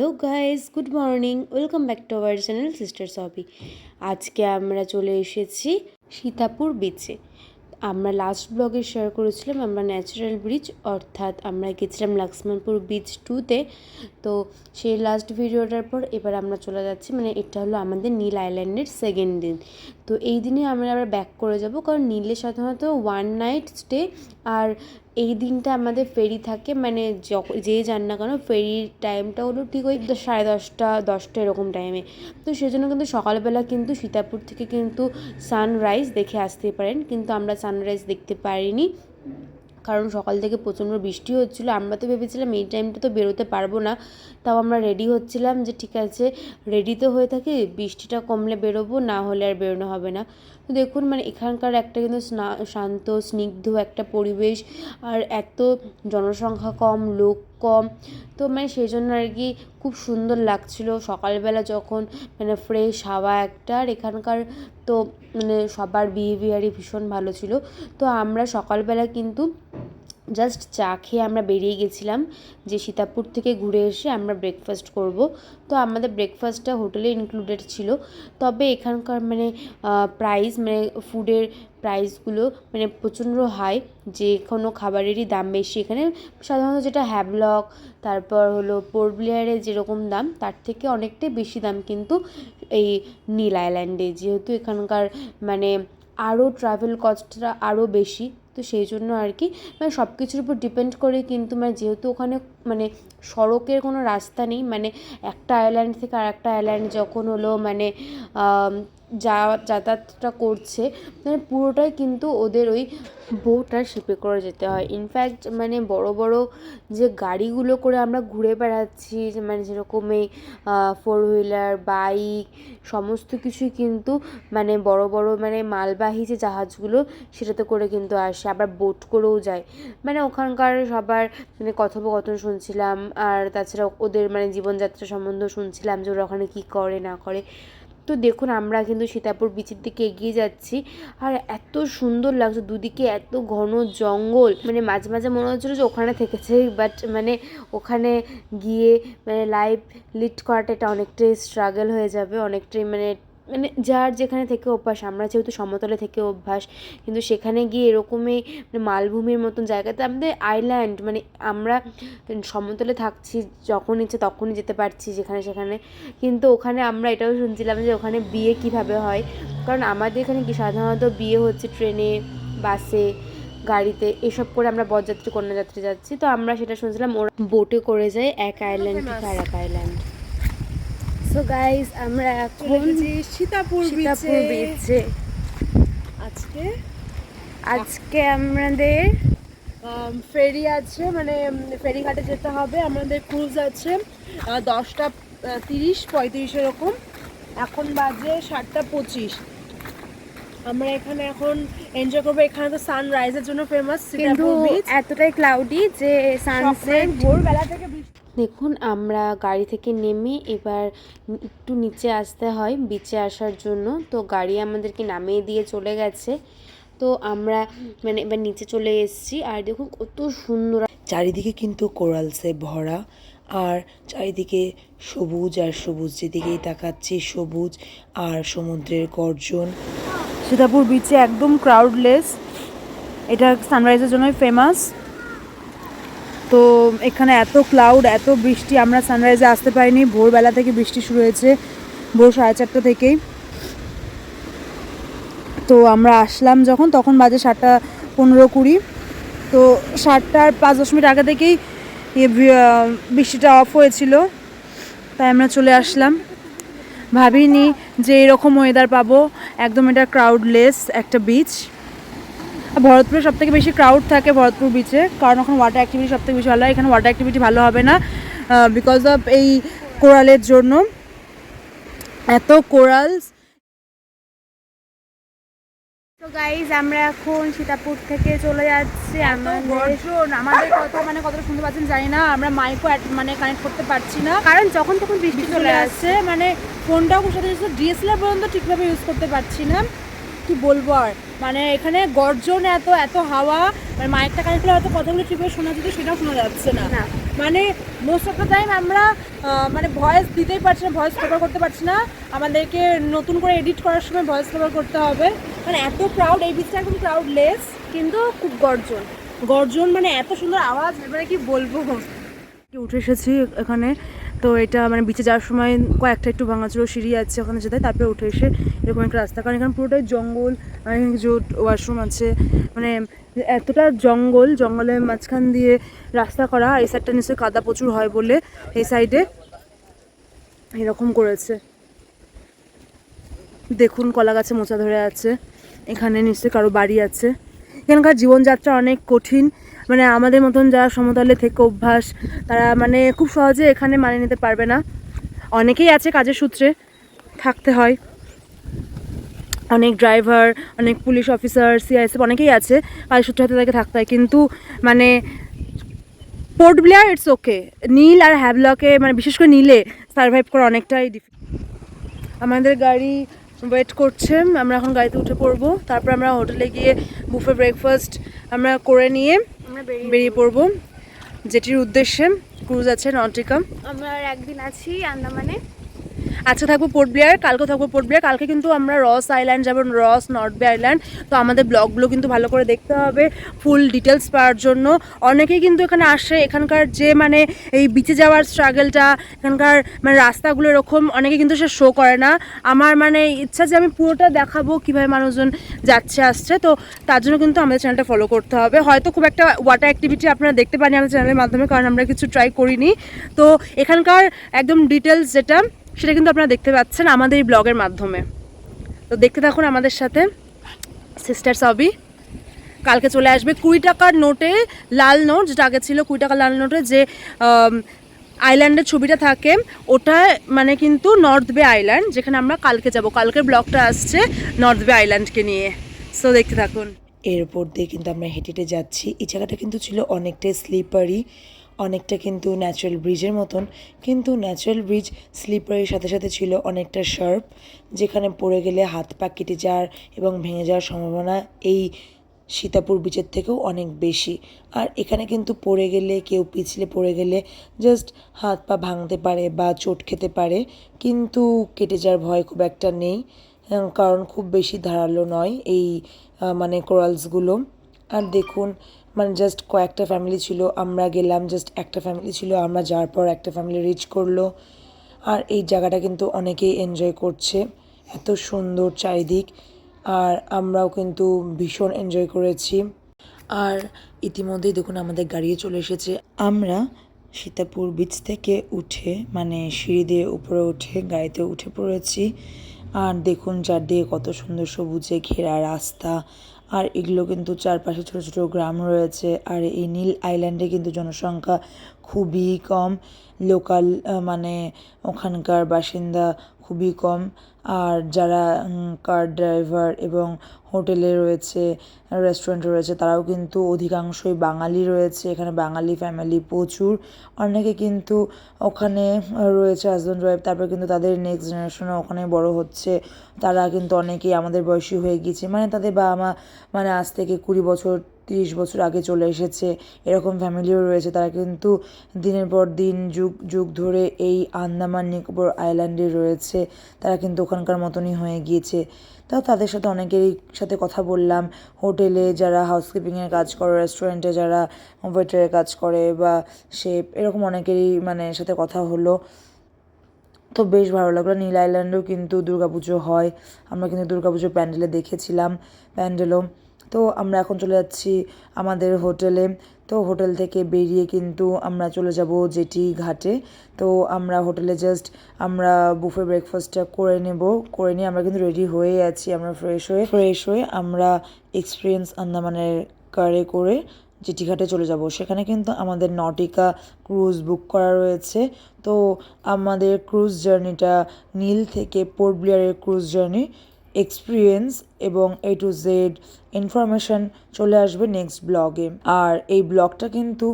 Hello guys, good morning, welcome back to our channel sisters hobby. আজকে আমরা চলে এসেছি সীতাপুর বিচে। আমরা লাস্ট ব্লগে শেয়ার করেছিলাম আমরা ন্যাচারাল ব্রিজ অর্থাৎ আমরা গেছিলাম লক্ষ্মণপুর বিচ 2-তে। তো সেই লাস্ট ভিডিওটার পর এবার আমরা চলে যাচ্ছি, মানে এটা হলো আমাদের নীল আইল্যান্ডের সেকেন্ড দিন। তো এই দিনে আমরা আবার ব্যাক করে যাব, কারণ নীলে সাধারণত 1 নাইট স্টে, আর এই দিনটা আমাদের ফেরি থাকে, মানে যেই যান না কেন ফেরির টাইমটা হলো ঠিক ওই 10:30 এরকম টাইমে। তো সেজন্য কিন্তু সকালবেলা কিন্তু সীতাপুর থেকে কিন্তু সানরাইজ দেখে আসতে পারেন, কিন্তু আমরা সানরাইজ দেখতে পারিনি, কারণ সকাল থেকে প্রচণ্ড বৃষ্টি হচ্ছিলো। আমরা তো ভেবেছিলাম এই টাইমটা তো বেরোতে পারবো না, তাও আমরা রেডি হচ্ছিলাম যে ঠিক আছে রেডি তো হয়ে থাকি, বৃষ্টিটা কমলে বেরোবো, না হলে আর বেরোনো হবে না। তো দেখুন, মানে এখানকার একটা কিন্তু শান্ত স্নিগ্ধ একটা পরিবেশ, আর এত জনসংখ্যা কম, লোক কম, তো মানে সেই জন্য আর কি খুব সুন্দর লাগছিল সকালবেলা যখন মানে ফ্রেশ হাওয়া একটা। আর এখানকার তো মানে সবার বিহেভিয়ারই ভীষণ ভালো ছিল। তো আমরা সকালবেলা কিন্তু জাস্ট চা খেয়ে আমরা বেরিয়ে গেছিলাম যে সীতাপুর থেকে ঘুরে এসে আমরা ব্রেকফাস্ট করব। তো আমাদের ব্রেকফাস্টটা হোটেলে ইনক্লুডেড ছিল, তবে এখানকার মানে প্রাইস, মানে ফুডের প্রাইসগুলো মানে প্রচণ্ড হাই, যে কোনো খাবারেরই দাম বেশি এখানে। সাধারণত যেটা হ্যাভলক, তারপর হলো পোর্ট ব্লেয়ারে যেরকম দাম, তার থেকে অনেকটাই বেশি দাম কিন্তু এই নীল আইল্যান্ডে, যেহেতু এখানকার মানে আরও ট্রাভেল কস্টটা আরও বেশি। তো সেই জন্য আর কি মানে সব কিছুর উপর ডিপেন্ড করে, কিন্তু মানে যেহেতু ওখানে মানে সড়কের কোনো রাস্তা নেই, মানে একটা আইল্যান্ড থেকে আর একটা আইল্যান্ড যখন হলো মানে যাতায়াতটা করছে, মানে পুরোটাই কিন্তু ওদের ওই বোট আর শিপে করে যেতে হয়। ইনফ্যাক্ট মানে বড় বড় যে গাড়িগুলো করে আমরা ঘুরে বেড়াচ্ছি, মানে যেরকম এই 4 হুইলার, বাইক, সমস্ত কিছুই কিন্তু মানে বড় বড় মানে মালবাহী যে জাহাজগুলো সেটাতে করে কিন্তু আসে, আবার বোট করেও যায়। মানে ওখানকার সবার মানে কথোপকথন শুনছিলাম, আর তাছাড়া ওদের মানে জীবনযাত্রা সম্বন্ধেও শুনছিলাম যে ওরা ওখানে কী করে না করে। তো দেখুন, আমরা কিন্তু সীতাপুর বিচের দিকে এগিয়ে যাচ্ছি, আর এত সুন্দর লাগছে, দুদিকে এত ঘন জঙ্গল, মানে মাঝে মাঝে মনে হচ্ছিলো যে ওখানে থেকেছে, বাট মানে ওখানে গিয়ে মানে লাইভ লিড করাটা এটা অনেকটাই স্ট্রাগল হয়ে যাবে, অনেকটাই মানে মানে যার যেখানে থেকে অভ্যাস, আমরা যেহেতু সমতলে থেকে অভ্যাস, কিন্তু সেখানে গিয়ে এরকমই মানে মালভূমির মতন জায়গাতে আমাদের আইল্যান্ড, মানে আমরা সমতলে থাকছি, যখন ইচ্ছে তখনই যেতে পারছি যেখানে সেখানে, কিন্তু ওখানে আমরা এটাও শুনছিলাম যে ওখানে বিয়ে কিভাবে হয়, কারণ আমাদের এখানে কি সাধারণত বিয়ে হচ্ছে ট্রেনে, বাসে, গাড়িতে, এসব করে আমরা বরযাত্রী কন্যাযাত্রী যাচ্ছি। তো আমরা সেটা শুনছিলাম ওরা বোটে করে যায় এক আইল্যান্ড থেকে আর এক আইল্যান্ড। সো গাইস, আমরা এখন সীতাপুর বিচে। আজকে আমাদের ফেরি আছে, মানে ফেরিঘাটে যেতে হবে, আমাদের ক্রুজ আছে 10:30-35 এরকম। এখন বাজে 7:25। আমরা এখানে এখন এনজয় করবো। এখানে তো সানরাইজের জন্য ফেমাস, কিন্তু এতটাই ক্লাউডি যে সানসেট ভোরবেলা থেকে। দেখুন, আমরা গাড়ি থেকে নেমে এবার একটু নিচে আসতে হয় বিচে আসার জন্য, তো গাড়ি আমাদেরকে নামিয়ে দিয়ে চলে গেছে। তো আমরা মানে এবার নিচে চলে এসেছি, আর দেখুন কত সুন্দর চারিদিকে কিন্তু কোরালসে ভরা, আর চারিদিকে সবুজ আর সবুজ, যেদিকেই তাকাচ্ছি সবুজ আর সমুদ্রের গর্জন। সীতাপুর বিচে একদম ক্রাউডলেস, এটা সানরাইজের জন্যই ফেমাস। তো এখানে এত ক্লাউড, এত বৃষ্টি, আমরা সানরাইজে আসতে পারিনি, ভোরবেলা থেকে বৃষ্টি শুরু হয়েছে, ভোর 4:30 থেকেই। তো আমরা আসলাম যখন, তখন বাজে 7:15-20। তো 7:05 আগে থেকেই বৃষ্টিটা অফ হয়েছিল, তাই আমরা চলে আসলাম। ভাবিনি যে এরকম ওয়েদার পাবো, একদম এটা ক্রাউডলেস একটা বিচ। ভরতপুরে সবথেকে বেশি ক্রাউড থাকে ভরতপুর বিচে, কারণ ওখানে ওয়াটার অ্যাক্টিভিটি সবথেকে বেশি ভালো হয়। এখানে ওয়াটার অ্যাক্টিভিটি ভালো হবে না বিকজ অফ এই কোরালের জন্য, এত কোরালস। তো গাইজ, আমরা এখন সীতাপুর থেকে চলে যাচ্ছি। আমাদের কথা মানে কতটা শুনতে পাচ্ছেন জানি না, আমরা মাইকও মানে কানেক্ট করতে পারছি না, কারণ যখন তখন বৃষ্টি চলে আসছে, মানে ফোনটাও সাথে ডিএসএলআর পর্যন্ত ঠিকভাবে ইউজ করতে পারছি না। কি বলবো আর, মানে এখানে গর্জন এত, এত হাওয়া, মানে মাইকটা কানেক্ট করলে হয়তো কথাগুলো ঠিকভাবে শোনা যেত, সেটাও শোনা যাচ্ছে না। মানে মোস্ট অফ দ্য টাইম আমরা মানে ভয়েস দিতেই পারছি না, ভয়েস কভার করতে পারছি না, আমাদেরকে নতুন করে এডিট করার সময় ভয়েস কভার করতে হবে। মানে এত ক্রাউড, এই বিচটা একদম ক্রাউডলেস, কিন্তু খুব গর্জন মানে এত সুন্দর আওয়াজ, এবারে কি বলবো। উঠে এসেছি এখানে, তো এটা মানে বিচে যাওয়ার সময় কয়েকটা একটু ভাঙাচুরো সিঁড়ি আছে ওখানে যেতে, তারপরে উঠে এসে এরকম একটা রাস্তা, কারণ এখানে পুরোটাই জঙ্গল, যে ওয়াশরুম আছে, মানে এতটা জঙ্গলের মাঝখান দিয়ে রাস্তা করা। এই সাইডটা নিশ্চয়ই কাদা প্রচুর হয় বলে এই সাইডে এরকম করেছে। দেখুন কলা গাছে মোচা ধরে আছে, এখানে নিশ্চয়ই কারো বাড়ি আছে। এখানকার জীবনযাত্রা অনেক কঠিন, মানে আমাদের মতন যারা সমতলে থেকে অভ্যাস, তারা মানে খুব সহজে এখানে মানিয়ে নিতে পারবে না। অনেকেই আছে কাজের সূত্রে থাকতে হয়, অনেক ড্রাইভার, অনেক পুলিশ অফিসার, সিআইএসএফ অনেকেই আছে, কাজের সূত্রে হয়তো তাকে থাকতে হয়, কিন্তু মানে পোর্ট ব্লেয়ার ইটস ওকে। নীল আর হ্যাভলকে মানে বিশেষ করে নীলে সার্ভাইভ করা অনেকটাই আমাদের গাড়ি ওয়েট করছে, আমরা এখন গাড়িতে উঠে পড়বো, তারপর আমরা হোটেলে গিয়ে বুফে ব্রেকফাস্ট আমরা করে নিয়ে আমরা বেরিয়ে পড়বো যেটির উদ্দেশ্যে ক্রুজ আছে নটিকা। আমরা আর একদিন আছি আন্দামানে। আজকে থাকবো পোর্ট ব্লেয়ার, কালকেও থাকবো পোর্ট ব্লেয়ার। কালকে কিন্তু আমরা রস আইল্যান্ড যাবো, রস নর্থ বে আইল্যান্ড। তো আমাদের ব্লগগুলো কিন্তু ভালো করে দেখতে হবে ফুল ডিটেলস পাওয়ার জন্য। অনেকেই কিন্তু এখানে আসে, এখানকার যে মানে এই বিচে যাওয়ার স্ট্রাগলটা, এখানকার মানে রাস্তাগুলো এরকম অনেকে কিন্তু সে শো করে না। আমার মানে ইচ্ছা যে আমি পুরোটা দেখাবো কীভাবে মানুষজন যাচ্ছে আসছে, তো তার জন্য কিন্তু আমাদের চ্যানেলটা ফলো করতে হবে। হয়তো খুব একটা ওয়াটার অ্যাক্টিভিটি আপনারা দেখতে পারেন আমাদের চ্যানেলের মাধ্যমে, কারণ আমরা কিছু ট্রাই করিনি। তো এখানকার একদম ডিটেলস যেটা, সেটা কিন্তু আপনারা দেখতে পাচ্ছেন আমাদের এই ব্লগের মাধ্যমে। তো দেখতে থাকুন আমাদের সাথে। সিস্টার সবই কালকে চলে আসবে 20 টাকার নোটে, লাল নোট যেটা আগে ছিল 20 টাকার লাল নোটে যে আইল্যান্ডের ছবিটা থাকে, ওটা মানে কিন্তু নর্থ বে আইল্যান্ড, যেখানে আমরা কালকে যাব। কালকের ব্লগটা আসছে নর্থ বে আইল্যান্ডকে নিয়ে, সো দেখতে থাকুন। এরপর দিয়ে কিন্তু আমরা হেঁটে হেঁটে যাচ্ছি। এই জায়গাটা কিন্তু ছিল অনেকটাই স্লিপারি, অনেকটা কিন্তু ন্যাচারাল ব্রিজের মতন, কিন্তু ন্যাচারাল ব্রিজ স্লিপারির সাথে সাথে ছিল অনেকটা শার্প, যেখানে পড়ে গেলে হাত পা কেটে যাওয়ার এবং ভেঙে যাওয়ার সম্ভাবনা এই সীতাপুর বিচের থেকেও অনেক বেশি। আর এখানে কিন্তু পড়ে গেলে, কেউ পিছলে পড়ে গেলে জাস্ট হাত পা ভাঙতে পারে বা চোট খেতে পারে, কিন্তু কেটে যাওয়ার ভয় খুব একটা নেই, কারণ খুব বেশি ধারালো নয় এই মানে কোরালসগুলো। আর দেখুন মানে জাস্ট কয়েকটা ফ্যামিলি ছিল, আমরা গেলাম জাস্ট একটা ফ্যামিলি ছিল, আমরা যাওয়ার পর একটা ফ্যামিলি রিচ করলো। আর এই জায়গাটা কিন্তু অনেকেই এনজয় করছে, এত সুন্দর চারিদিক, আর আমরাও কিন্তু ভীষণ এনজয় করেছি। আর ইতিমধ্যেই দেখুন আমাদের গাড়িও চলে এসেছে। আমরা সীতাপুর বিচ থেকে উঠে মানে সিঁড়ি দিয়ে উপরে উঠে গাড়িতে উঠে পড়েছি। আর দেখুন চারদিকে কত সুন্দর সবুজে ঘেরা রাস্তা, আর এগুলো কিন্তু চারপাশে ছোটো ছোটো গ্রাম রয়েছে। আর এই নীল আইল্যান্ডে কিন্তু জনসংখ্যা খুবই কম, লোকাল মানে ওখানকার বাসিন্দা খুবই কম। আর যারা কার ড্রাইভার এবং হোটেলে রয়েছে, রেস্টুরেন্টে রয়েছে, তারাও কিন্তু অধিকাংশই বাঙালি রয়েছে। এখানে বাঙালি ফ্যামিলি প্রচুর, অনেকে কিন্তু ওখানে রয়েছে হাজব্যান্ড ওয়াইফ, তারপর কিন্তু তাদের নেক্সট জেনারেশনও ওখানে বড় হচ্ছে। তারা কিন্তু অনেকেই আমাদের বয়সী হয়ে গিয়েছে, মানে তাদের বাবা মা মানে আজ থেকে 20 বছর 30 বছর আগে চলে এসেছে, এরকম ফ্যামিলিও রয়েছে। তারা কিন্তু দিনের পর দিন যুগ যুগ ধরে এই আন্দামান নিকোবর আইল্যান্ডে রয়েছে, তারা কিন্তু ওখানকার মতনই হয়ে গিয়েছে। তাও তাদের সাথে অনেকেরই সাথে কথা বললাম, হোটেলে যারা হাউসকিপিংয়ের কাজ করে, রেস্টুরেন্টে যারা ওয়েটারের কাজ করে বা শেফ, এরকম অনেকেরই মানে সাথে কথা হলো। তো বেশ ভালো লাগলো। নীল আইল্যান্ডেও কিন্তু দুর্গাপুজো হয়, আমরা কিন্তু দুর্গাপুজো প্যান্ডেলে দেখেছিলাম, প্যান্ডেলও। তো আমরা এখন চলে যাচ্ছি আমাদের হোটেলে। তো হোটেল থেকে বেরিয়ে কিন্তু আমরা চলে যাব জেটি ঘাটে। তো আমরা হোটেলে জাস্ট আমরা বুফে ব্রেকফাস্টটা করে নিয়ে আমরা কিন্তু রেডি হয়ে আছি। আমরা ফ্রেশ হয়ে আমরা এক্সপিরিয়েন্স আন্দামানের কারে করে জেটি ঘাটে চলে যাব। সেখানে কিন্তু আমাদের নটিকা ক্রুজ বুক করা রয়েছে। তো আমাদের ক্রুজ জার্নিটা নীল থেকে পোর্ট ব্লেয়ারের ক্রুজ জার্নি এক্সপিরিয়েন্স এবং A to Z ইনফরমেশান চলে আসবে নেক্সট ব্লগে। আর এই ব্লগটা কিন্তু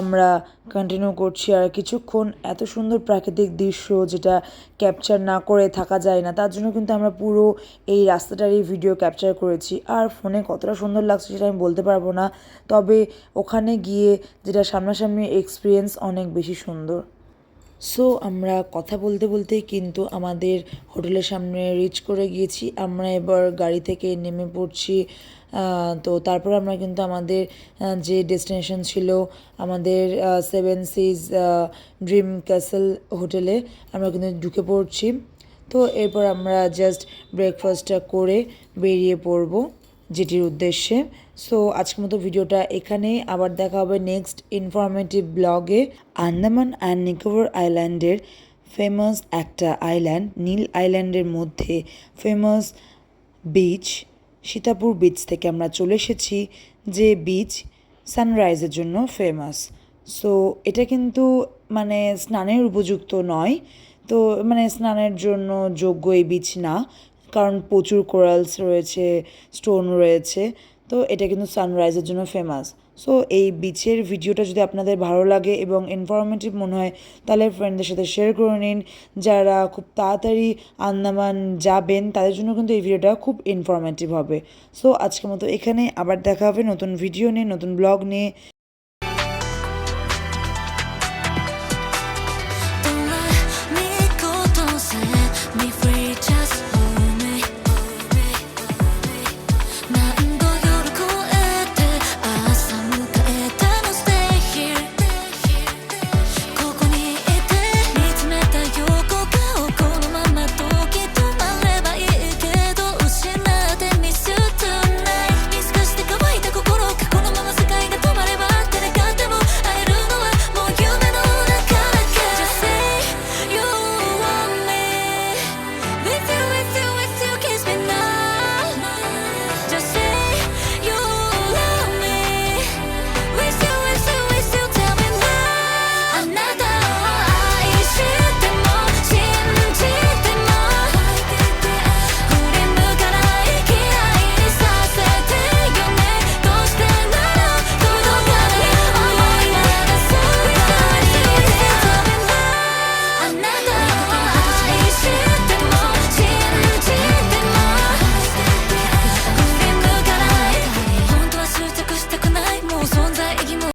আমরা কন্টিনিউ করছি আর কিছুক্ষণ। এত সুন্দর প্রাকৃতিক দৃশ্য যেটা ক্যাপচার না করে থাকা যায় না, তার জন্য কিন্তু আমরা পুরো এই রাস্তাটারই ভিডিও ক্যাপচার করেছি। আর ফোনে কতটা সুন্দর লাগছে সেটা আমি বলতে পারবো না, তবে ওখানে গিয়ে যেটা সামনাসামনি এক্সপিরিয়েন্স অনেক বেশি সুন্দর। সো আমরা কথা বলতে বলতেই কিন্তু আমাদের হোটেলের সামনে রিচ করে গিয়েছি। আমরা এবার গাড়ি থেকে নেমে পড়ছি। তো তারপর আমরা কিন্তু আমাদের যে ডেস্টিনেশন ছিল আমাদের 7 Seas ড্রিম ক্যাসেল হোটেলে আমরা কিন্তু ঢুকে পড়ছি। তো এরপর আমরা জাস্ট ব্রেকফাস্টটা করে বেরিয়ে পড়বো যেটির উদ্দেশ্যে। সো আজকের মতো ভিডিওটা এখানেই, আবার দেখা হবে নেক্সট ইনফরমেটিভ ব্লগে। আন্দামান অ্যান্ড নিকোবর আইল্যান্ডের ফেমাস একটা আইল্যান্ড, নীল আইল্যান্ডের মধ্যে ফেমাস বিচ সীতাপুর বিচ থেকে আমরা চলে এসেছি, যে বিচ সানরাইজের জন্য ফেমাস। সো এটা কিন্তু মানে স্নানের উপযুক্ত নয়, তো মানে স্নানের জন্য যোগ্য এই বিচ না, কারণ প্রচুর কোরালস রয়েছে, স্টোন রয়েছে। তো এটা কিন্তু সানরাইজের জন্য ফেমাস। সো এই বিচের ভিডিওটা যদি আপনাদের ভালো লাগে এবং ইনফরমেটিভ মনে হয় তাহলে ফ্রেন্ডদের সাথে শেয়ার করে নিন। যারা খুব তাড়াতাড়ি আন্দামান যাবেন তাদের জন্য কিন্তু এই ভিডিওটা খুব ইনফরমেটিভ হবে। সো আজকের মতো এখানে, আবার দেখা হবে নতুন ভিডিও নিয়ে, নতুন ব্লগ নিয়ে।